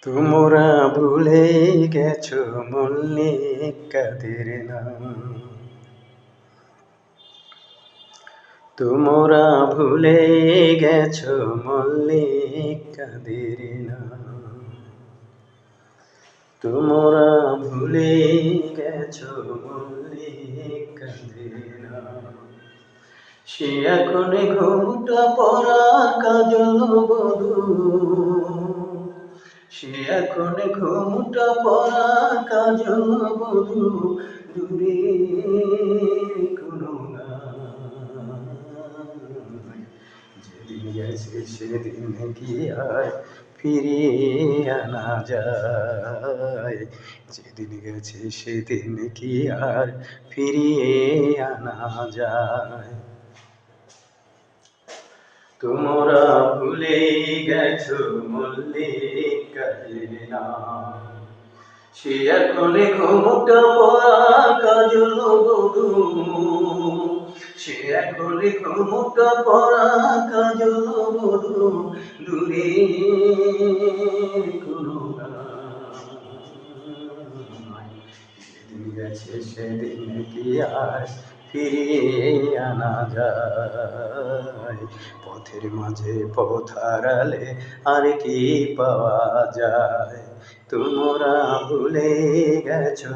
তোমরা ভুলে গেছো মল্লিক কাদের নাম। তোমরা ভুলে গেছো মল্লিক কাদের নাম। তোমরা ভুলে গেছো মল্লিক কাদের নাম। সে এখন ঘোমটা পরা কাজল বধূ। সে এখন ঘোমটা পরা কাজল বধূ। দূরে কোনো যেদিন গেছে সেদিন কি আর ফিরিয়ে আনা যায়। যেদিন গেছে সেদিন কি আর ফিরিয়ে আনা যায়। তোমরা ভুলে গেছো মল্লিক কাদের নাম। সে এখন ঘোমটা পরা কাজল বধূ। সে এখন ঘোমটা পরা কাজল বধূ। দূরে কোনো যেদিন গেছে সেদিন কি আর ফিরিয়ে আনা যায়। পথের মাঝে পথ হারালে আর কি পাওয়া যায়। তোমরা ভুলে গেছো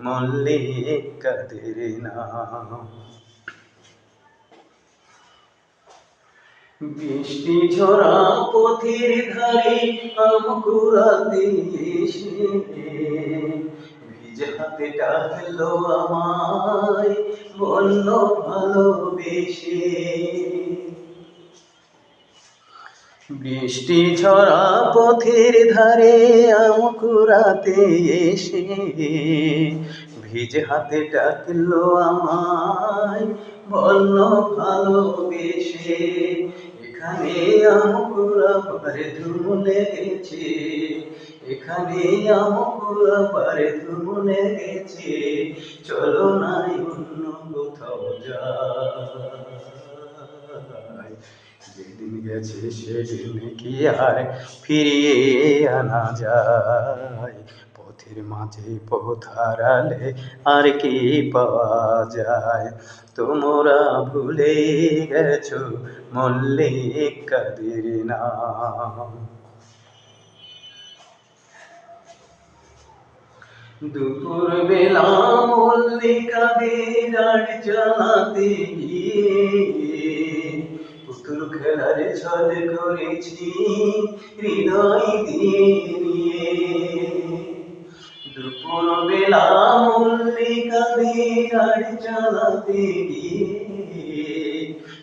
মল্লিক কাদের নাম। বৃষ্টি ঝরা পথের ধারে আম কুড়াতে এসে ভিজে হাতে ডাকলো আমায় বলল ভালোবেসে। বৃষ্টি ঝরা পথের ধারে আম কুড়াতে এসে ভিজে হাতে ডাকলো আমায় বলল ভালোবেসে। এখানে আম কুড়াবার ধুম লেগেছে। এখানে আম কুড়াবার ধুম লেগেছে। চলো নাই অন্য কোথাও যাই। যেদিন গেছে সেদিন কি আর ফিরিয়ে আনা যায়। পথের মাঝে পথ হারালে আর কি পাওয়া যায়। তোমরা ভুলে গেছো মল্লিক কাদের নাম। দুপুর বেলা মল্লিকাদের আড় জ্বালাতে গিয়ে পুতুল খেলার ছল করেছি হৃদয় দিয়ে নিয়ে। দুপুর বেলা মল্লিকাদের আড় জ্বালাতে গিয়ে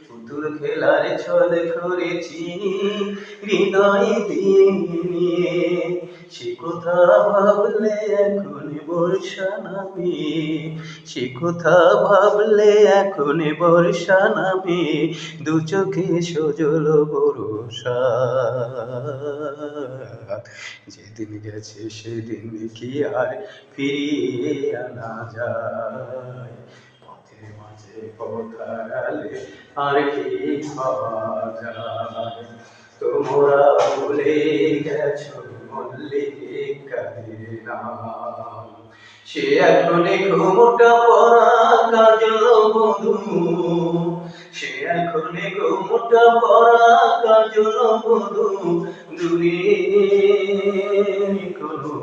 পুতুল খেলার ছল করেছি হৃদয় দিয়ে নিয়ে। সে কথা ভাবলে এখন বর্ষা নামে। সে কথা ভাবলে এখন বর্ষা নামে। দু চোখে সজল বরষা। যেদিন গেছে সেদিন কি আর ফিরিয়ে আনা যায়। পথের মাঝে পথ হারালে আর কি পাওয়া যায়। তোমরা ভুলে গেছো মল্লিক কাদের নাম। সে এখন ঘোমটা পরা কাজল বধূ। সে এখন ঘোমটা পরা কাজল বধূ। দূরে কোনো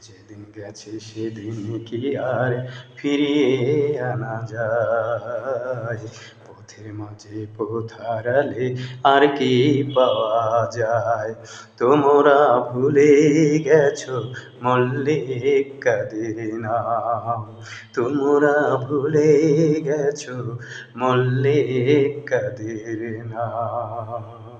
যেদিন গেছে সেদিন কি আর ফিরিয়ে আনা যায়। পথের মাঝে পথ হারালে আর কি পাওয়া যায়। তোমরা ভুলে গেছো মল্লিক কাদের নাম। তোমরা ভুলে গেছো মল্লিক কাদের নাম।